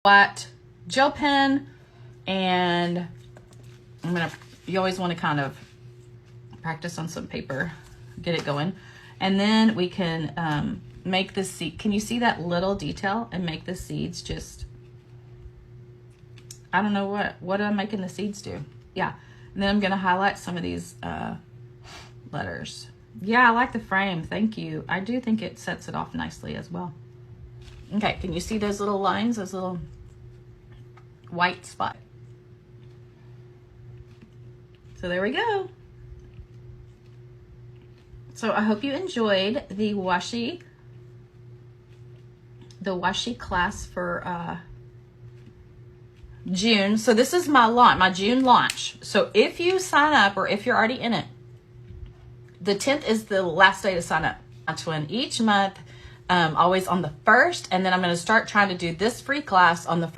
white gel pen, and you always want to kind of practice on some paper, get it going. And then we can make the seed. Can you see that little detail? And make the seeds just, I don't know what am I making the seeds do? Yeah. And then I'm going to highlight some of these letters. Yeah, I like the frame. Thank you. I do think it sets it off nicely as well. Okay, can you see those little lines, those little white spots? So there we go. So I hope you enjoyed the washi class for June. So this is my launch, my June launch. So if you sign up, or if you're already in it, the 10th is the last day to sign up. That's when each month, always on the 1st, and then I'm going to start trying to do this free class on the 1st.